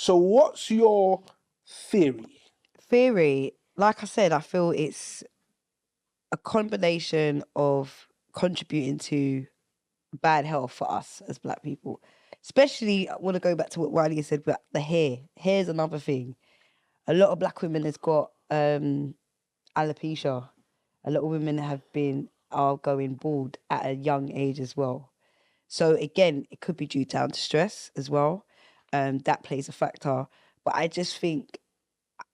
So what's your theory? Theory, like I said, I feel it's a combination of contributing to bad health for us as black people. Especially, I want to go back to what Wiley said about the hair. Hair's another thing. A lot of black women has got alopecia. A lot of women are going bald at a young age as well. So again, it could be due down to stress as well. That plays a factor. But I just think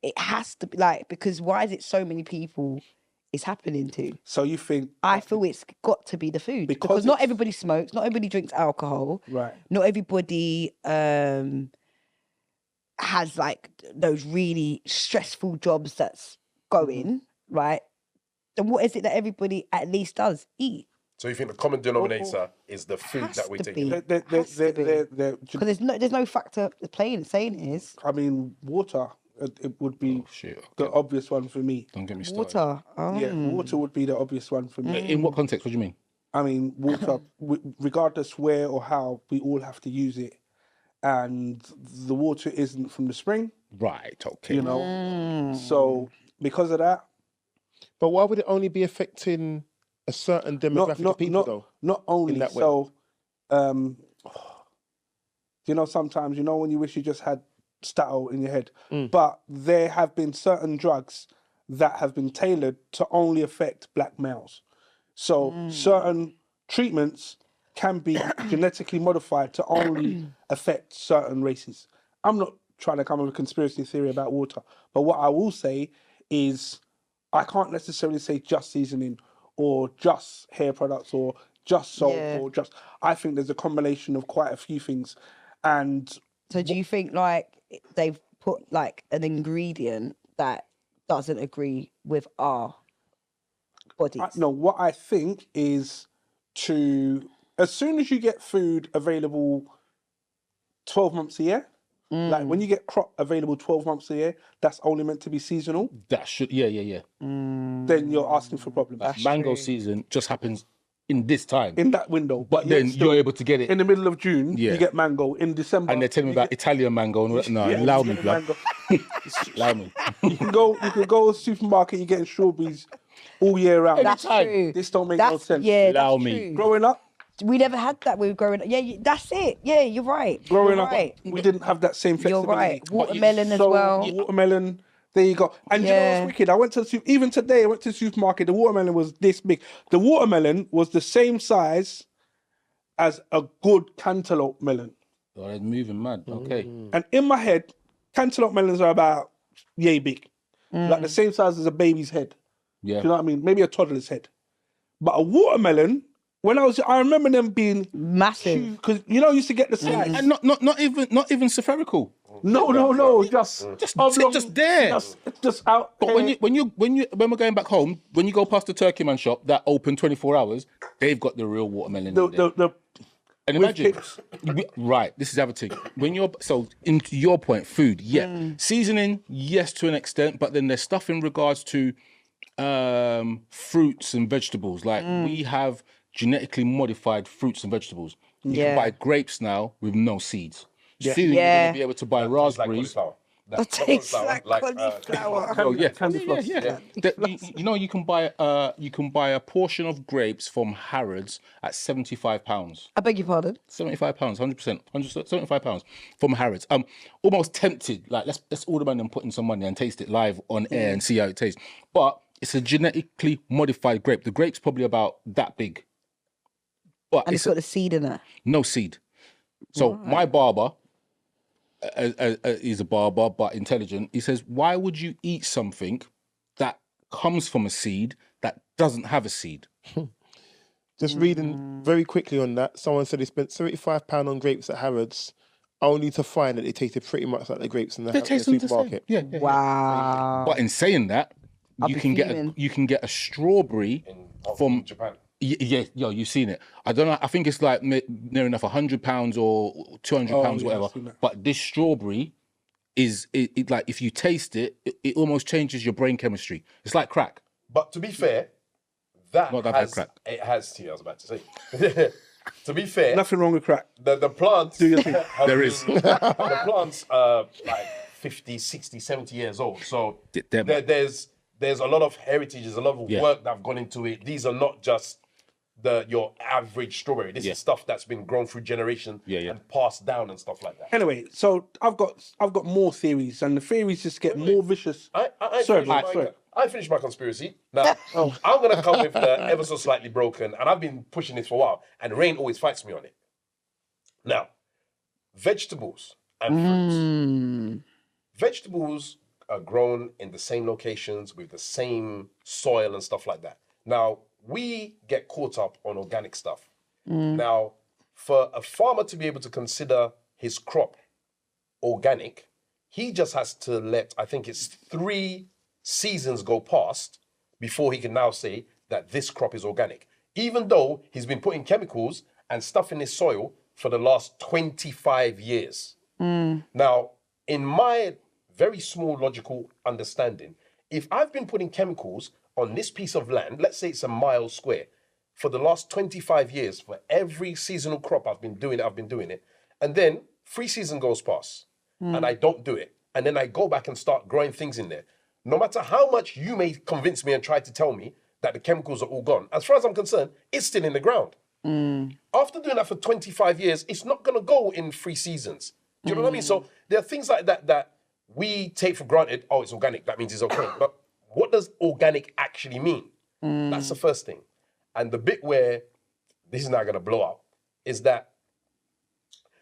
it has to be because why is it so many people it's happening to? So you think... I feel it's got to be the food. Because not everybody smokes, not everybody drinks alcohol. Right. Not everybody has those really stressful jobs that's going, right? Then what is it that everybody at least does? Eat. So you think the common denominator is the food that we take? Because there's no factor saying it is. I mean, water, it would be the obvious one for me. Don't get me started. Water. Yeah, water would be the obvious one for me. In what context? What do you mean? I mean, water, regardless where or how, we all have to use it. And the water isn't from the spring. Right, okay. You know? So, because of that... But why would it only be affecting a certain demographic of people, though? Not only. In that way? So, you know, sometimes, you know, when you wish you just had Stato in your head. But there have been certain drugs that have been tailored to only affect black males. So certain treatments can be genetically modified to only affect certain races. I'm not trying to come up with a conspiracy theory about water, but what I will say is I can't necessarily say just seasoning or just hair products or just salt or just... I think there's a combination of quite a few things. And so do you think they've put an ingredient that doesn't agree with our bodies? No, what I think is as soon as you get food available 12 months a year, like when you get crop available 12 months a year, that's only meant to be seasonal. That should, yeah. Then you're asking for problems. Mango season just happens in this time. In that window. But then you're able to get it. In the middle of June, you get mango. In December. And they're telling me about Italian mango. No, allow me, blood. Allow me. You can go to the supermarket, you're getting strawberries all year round. That's true. This don't make no sense. Yeah, allow that's me. true. Growing up, we never had that. We were growing up. Yeah, that's it. Yeah, you're right. Growing up, right. we didn't have that same flexibility. You're right. Watermelon as well. Watermelon. There you go. And you know what's wicked? I went to even today. I went to the supermarket. The watermelon was this big. The watermelon was the same size as a good cantaloupe melon. Oh, they're moving mad. Okay. And in my head, cantaloupe melons are about yay big, like the same size as a baby's head. Yeah. Do you know what I mean? Maybe a toddler's head. But a watermelon, I remember them being massive because you used to get the size and not even spherical. No, just there. Just out. But when we're going back home, when you go past the Turkey Man shop that open 24 hours, they've got the real watermelon. And imagine, right? This is everything. Into your point, food, seasoning, yes, to an extent, but then there's stuff in regards to fruits and vegetables. Like we have genetically modified fruits and vegetables. You can buy grapes now with no seeds. Soon you're going to be able to buy raspberries. That tastes like cauliflower. Oh yeah. You can buy a portion of grapes from Harrods at £75. I beg your pardon. £75, 100%, £75 from Harrods. Almost tempted. Like let's order one and put in some money and taste it live on air and see how it tastes. But it's a genetically modified grape. The grape's probably about that big. But and it's got a seed in it. No seed. So my barber. He's a barber, but intelligent. He says, why would you eat something that comes from a seed that doesn't have a seed? Just reading very quickly on that, someone said they spent £75 on grapes at Harrods, only to find that they tasted pretty much like the grapes in the supermarket. Yeah. Wow. But in saying that, you can get a strawberry from Japan. Yeah, you've seen it. I don't know. I think it's like near enough £100 or £200, whatever. But this strawberry is like if you taste it, it almost changes your brain chemistry. It's like crack. But to be fair, it has tea. I was about to say To be fair, Nothing wrong with crack. the plants. Do your thing. There is. The plants are like 50, 60, 70 years old. So there's a lot of heritage, there's a lot of work that have gone into it. These are not just your average strawberry. This is stuff that's been grown through generation and passed down and stuff like that. Anyway, so I've got more theories, and the theories just get more vicious. I finished my conspiracy. Now, I'm going to come with the ever so slightly broken, and I've been pushing this for a while, and Rain always fights me on it. Now, vegetables and fruits. Vegetables are grown in the same locations with the same soil and stuff like that. Now, we get caught up on organic stuff. Now, for a farmer to be able to consider his crop organic, he just has to let, I think it's 3 seasons go past before he can now say that this crop is organic, even though he's been putting chemicals and stuff in his soil for the last 25 years. Now, in my very small logical understanding, if I've been putting chemicals on this piece of land, let's say it's a mile square, for the last 25 years, for every seasonal crop I've been doing it, and then 3 seasons goes past, and I don't do it, and then I go back and start growing things in there. No matter how much you may convince me and try to tell me that the chemicals are all gone, as far as I'm concerned, it's still in the ground. After doing that for 25 years, it's not going to go in 3 seasons. Do you know what I mean? So there are things like that we take for granted. Oh, it's organic. That means it's okay. But what does organic actually mean? That's the first thing. And the bit where this is not going to blow up is that,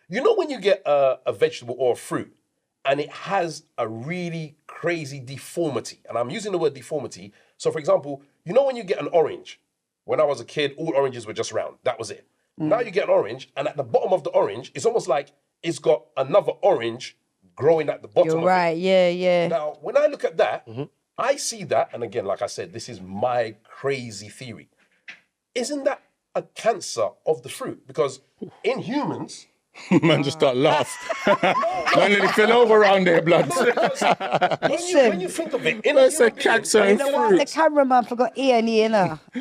you know when you get a vegetable or a fruit and it has a really crazy deformity, and I'm using the word deformity. So for example, you know when you get an orange, when I was a kid, all oranges were just round. That was it. Now you get an orange, and at the bottom of the orange, it's almost like it's got another orange growing at the bottom of it. Yeah. Now, when I look at that, I see that, and again, like I said, this is my crazy theory. Isn't that a cancer of the fruit? Because in humans... Man just start laughing. Man nearly fell over around there, blood. When you think of it, it's a cancer in fruit. The cameraman forgot Ian,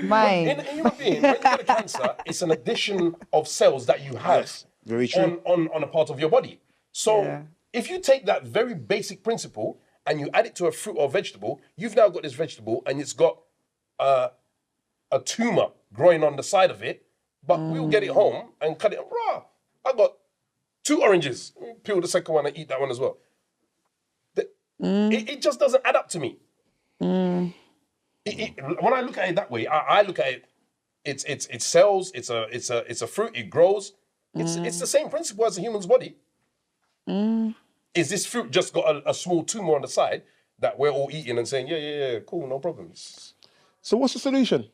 mine. In a human being, when you get a cancer, it's an addition of cells that you have Very true. on a part of your body. So if you take that very basic principle and you add it to a fruit or vegetable, you've now got this vegetable and it's got a tumor growing on the side of it, but we'll get it home and cut it. Rah, I got 2 oranges. Peel the second one and eat that one as well. It just doesn't add up to me. When I look at it that way, I look at it. It's cells. It's a fruit. It grows. It's the same principle as a human's body. Is this fruit just got a small tumor on the side that we're all eating and saying, yeah, cool, no problems. So what's the solution?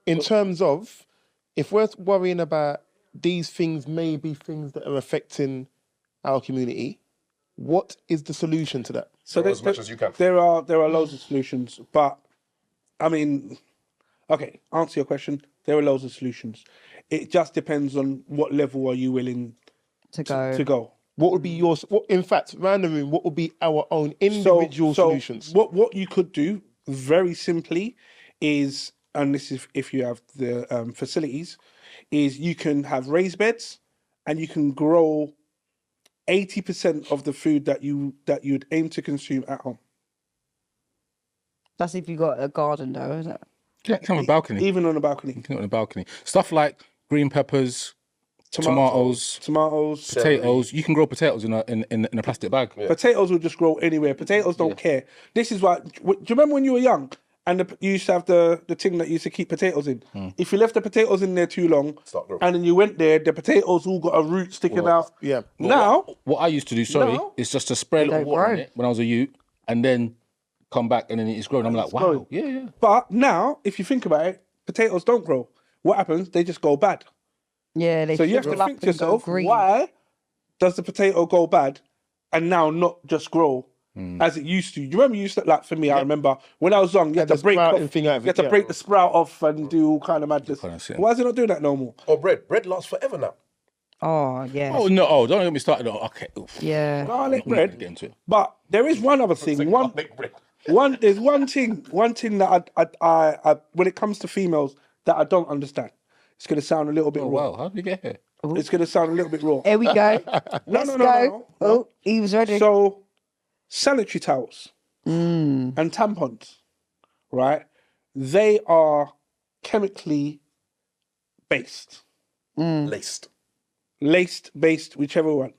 In terms of, if we're worrying about these things may be things that are affecting our community, what is the solution to that? So as much as you can. There are loads of solutions, but I mean, okay, answer your question. There are loads of solutions. It just depends on what level are you willing to go. What would be yours? In fact, around the room, what would be our own individual solutions? What you could do very simply is, and this is if you have the facilities, is you can have raised beds and you can grow 80% of the food that you'd aim to consume at home. That's if you got a garden, though, isn't it? You can have a balcony. Even on a balcony. You can have a balcony. Stuff like green peppers, tomatoes, potatoes. You can grow potatoes in a plastic bag. Yeah. Potatoes will just grow anywhere. Potatoes don't care. This is why. Do you remember when you were young? And you used to have the thing that used to keep potatoes in. If you left the potatoes in there too long, and then you went there, the potatoes all got a root sticking out. Yeah. Now, what I used to do, is just to spray a little water on it when I was a youth, and then come back and then it's growing. I'm like, wow, growing. Yeah. But now, if you think about it, potatoes don't grow. What happens? They just go bad. Yeah. So you have to think to yourself, why does the potato go bad and now not just grow? As it used to. You remember you used to, like for me, I remember when I was young, you had to break the sprout off and do all kind of madness. Why is it not doing that no more? Or bread. Bread lasts forever now. Oh, yeah. Oh, no. Oh, don't get me started. Oh, okay. Oof. Yeah. Garlic bread. Get into it. But there is one other thing. There's one thing that I when it comes to females that I don't understand. It's going to sound a little bit Oh, raw. wow. How did you get here? It's going to sound a little bit raw. Here we go. Let's no, go. no. Oh, he was ready. So, sanitary towels and tampons, right? They are chemically based. Laced. Laced, based, whichever one.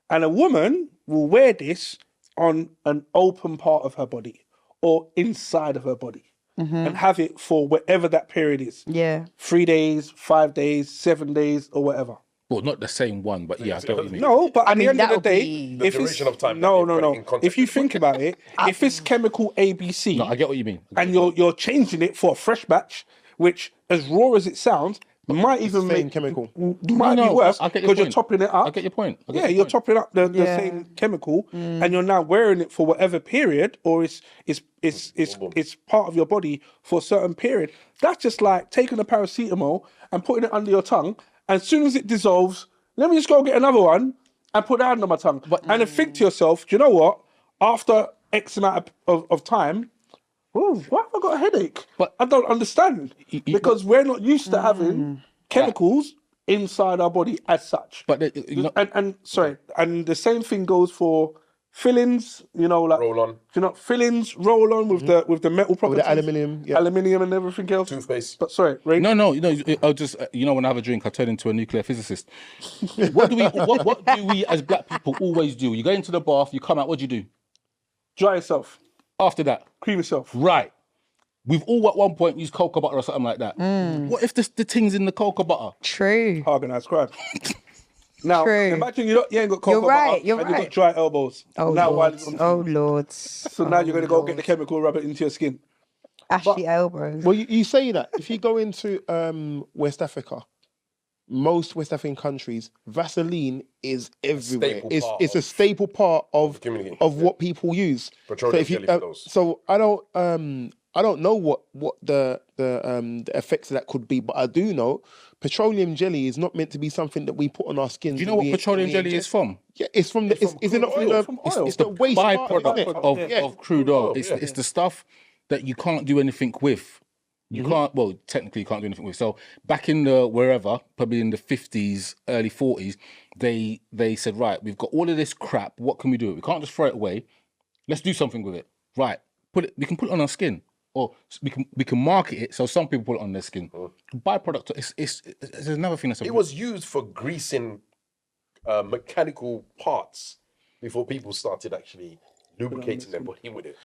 And a woman will wear this on an open part of her body or inside of her body and have it for whatever that period is. Yeah. 3 days, 5 days, 7 days, or whatever. Well, not the same one, but yeah, I get what you mean. No, but at the end of the that'll day, be- The duration of time. No. in context If you with the think about it, if it's chemical ABC, No, I get what you mean. and you're changing it for a fresh batch, which as raw as it sounds, might even Same make chemical. might be worse I get your because you're point. topping it up. I get your point. I get Yeah, your you're point. topping up the Yeah. same chemical, and you're now wearing it for whatever period, or it's part of your body for a certain period. That's just like taking a paracetamol and putting it under your tongue, and as soon as it dissolves, let me just go get another one and put that under my tongue, and then think to yourself, do you know what? After X amount of time, oh, why have I got a headache? But- I don't understand because we're not used to having chemicals inside our body as such. But and the same thing goes for fillings. You know, like Roll on. fillings, roll on with the metal properties, the aluminium, yeah. aluminium and everything else. Toothpaste. But sorry, Ray. No, I'll just when I have a drink, I turn into a nuclear physicist. What do we as black people always do? You go into the bath, you come out. What do you do Dry yourself, after that? cream yourself. Right. We've all at one point used cocoa butter or something like that. What if the thing's in the cocoa butter? True. Organised crime. Now, True. imagine you ain't got cocoa right, butter you're and right. you've got dry elbows. Oh, now, Lord. Oh, Lord. so now you're going to go get the chemical, rub it into your skin. Ashy elbows. Well, you say that. If you go into West Africa, most West African countries, Vaseline is everywhere. staple It's part it's a of staple part of community. what people use. Petroleum if you, jelly for those. so I don't know what the effects of that could be, but I do know petroleum jelly is not meant to be something that we put on our skin. Do you know what petroleum jelly is from? Yeah, it's from the. Is it not from oil, the? from It's, oil. it's the waste part, Byproduct isn't it? of crude oil. oil, It's the stuff that you can't do anything with. You can't. Well, technically, you can't do anything with. So back in the wherever, probably in the 50s, early 40s, they said, right, we've got all of this crap. What can we do? We can't just throw it away. Let's do something with it. Right, we can put it on our skin, or we can market it so some people put it on their skin. Byproduct. It's another thing that's. It was used for greasing mechanical parts before people started actually lubricating their body with it.